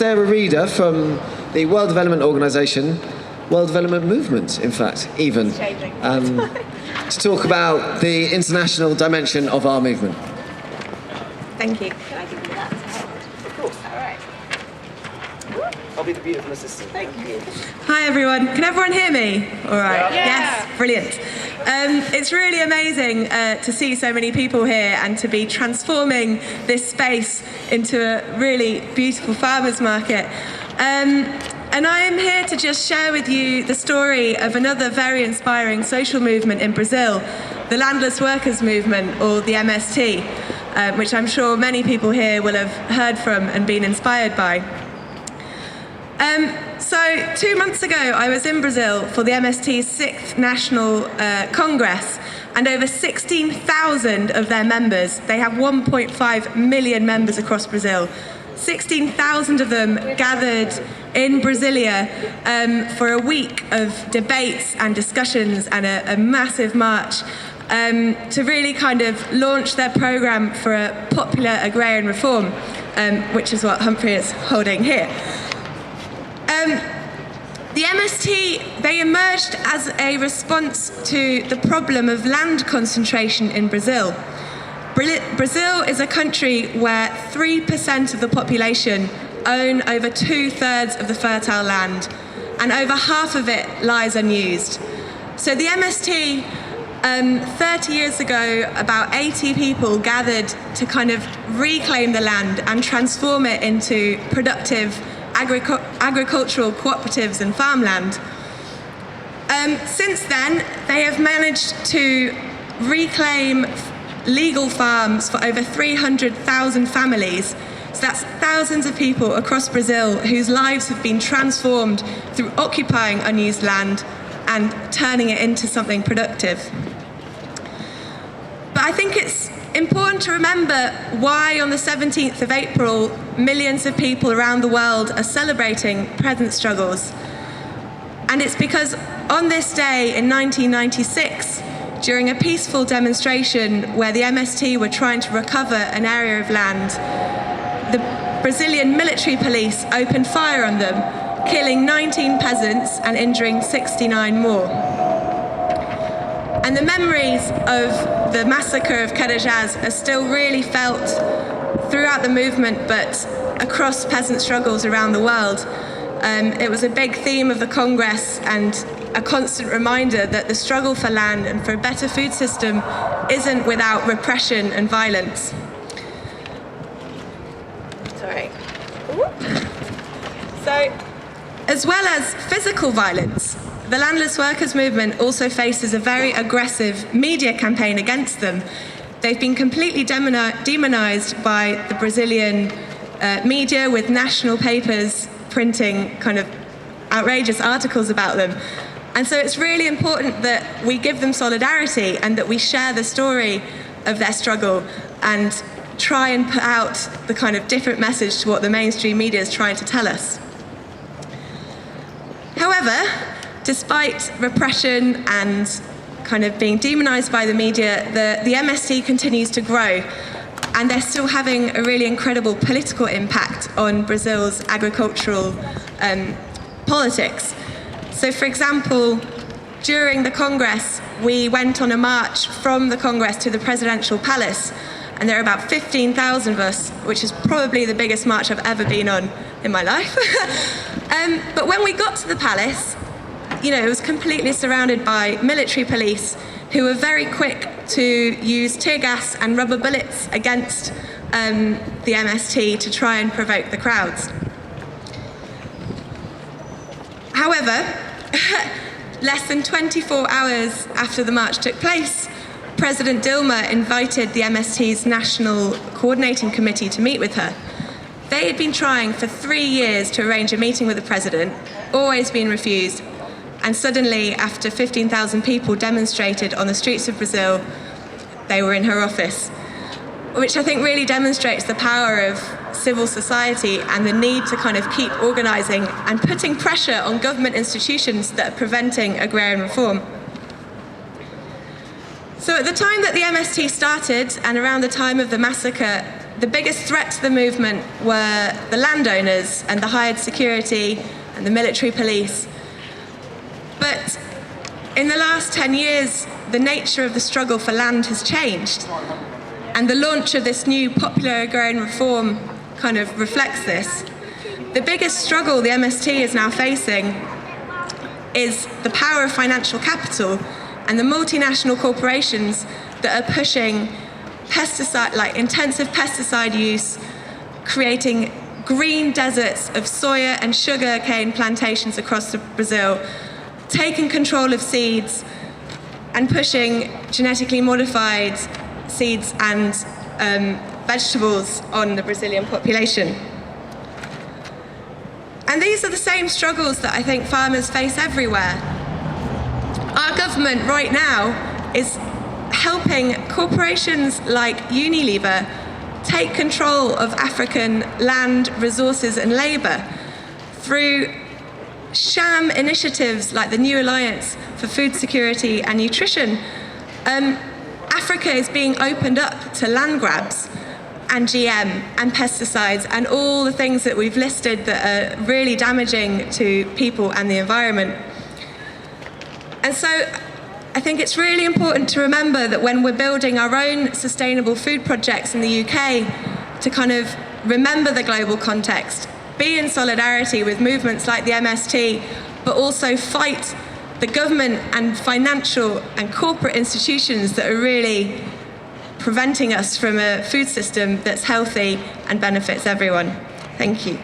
Sarah Reeder from the World Development Organization, World Development Movement, in fact, even, to talk about the international dimension of our movement. Thank you. Can I give you that? Of course. All right. I'll be the beautiful assistant. Thank you. Hi everyone, can everyone hear me? All right, Yeah. yes, brilliant. It's really amazing to see so many people here and to be transforming this space into a really beautiful farmers market. And I am here to just share with you the story of another very inspiring social movement in Brazil, the Landless Workers Movement, or the MST, which I'm sure many people here will have heard from and been inspired by. So 2 months ago, I was in Brazil for the MST's 6th National Congress, and over 16,000 of their members, they have 1.5 million members across Brazil, 16,000 of them gathered in Brasilia for a week of debates and discussions and a massive march to really kind of launch their programme for a popular agrarian reform, which is what Humphrey is holding here. The MST, they emerged as a response to the problem of land concentration in Brazil. Brazil is a country where 3% of the population own over 2/3 of the fertile land, and over half of it lies unused. So the MST, 30 years ago, about 80 people gathered to kind of reclaim the land and transform it into productive agricultural cooperatives and farmland. Since then, they have managed to reclaim legal farms for over 300,000 families. So that's thousands of people across Brazil whose lives have been transformed through occupying unused land and turning it into something productive. But I think it's important to remember why on the 17th of April, millions of people around the world are celebrating present struggles. And it's because on this day in 1996, during a peaceful demonstration where the MST were trying to recover an area of land, the Brazilian military police opened fire on them, killing 19 peasants and injuring 69 more. And the memories of the massacre of Carajás are still really felt throughout the movement, but across peasant struggles around the world. It was a big theme of the Congress and a constant reminder that the struggle for land and for a better food system isn't without repression and violence. Sorry. So, as well as physical violence, the Landless Workers Movement also faces a very aggressive media campaign against them. They've been completely demonized by the Brazilian media, with national papers printing kind of outrageous articles about them. And so it's really important that we give them solidarity and that we share the story of their struggle and try and put out the kind of different message to what the mainstream media is trying to tell us. However, despite repression and kind of being demonized by the media, the MST continues to grow, and they're still having a really incredible political impact on Brazil's agricultural politics. So, for example, during the Congress, we went on a march from the Congress to the presidential palace, and there are about 15,000 of us, which is probably the biggest march I've ever been on in my life. But when we got to the palace, it was completely surrounded by military police who were very quick to use tear gas and rubber bullets against the MST to try and provoke the crowds. However, less than 24 hours after the march took place, President Dilma invited the MST's National Coordinating Committee to meet with her. They had been trying for 3 years to arrange a meeting with the president, always been refused, and suddenly, after 15,000 people demonstrated on the streets of Brazil, they were in her office, which I think really demonstrates the power of civil society and the need to kind of keep organising and putting pressure on government institutions that are preventing agrarian reform. So at the time that the MST started, and around the time of the massacre, the biggest threat to the movement were the landowners and the hired security and the military police. But in the last 10 years, the nature of the struggle for land has changed. And the launch of this new popular agrarian reform kind of reflects this. The biggest struggle the MST is now facing is the power of financial capital and the multinational corporations that are pushing intensive pesticide use, creating green deserts of soya and sugar cane plantations across Brazil, taking control of seeds and pushing genetically modified seeds and vegetables on the Brazilian population. And these are the same struggles that I think farmers face everywhere. Our government right now is helping corporations like Unilever take control of African land, resources and labour through sham initiatives like the New Alliance for Food Security and Nutrition. Africa is being opened up to land grabs and GM and pesticides and all the things that we've listed that are really damaging to people and the environment. And so I think it's really important to remember that when we're building our own sustainable food projects in the UK, to kind of remember the global context, be in solidarity with movements like the MST, but also fight the government and financial and corporate institutions that are really preventing us from a food system that's healthy and benefits everyone. Thank you.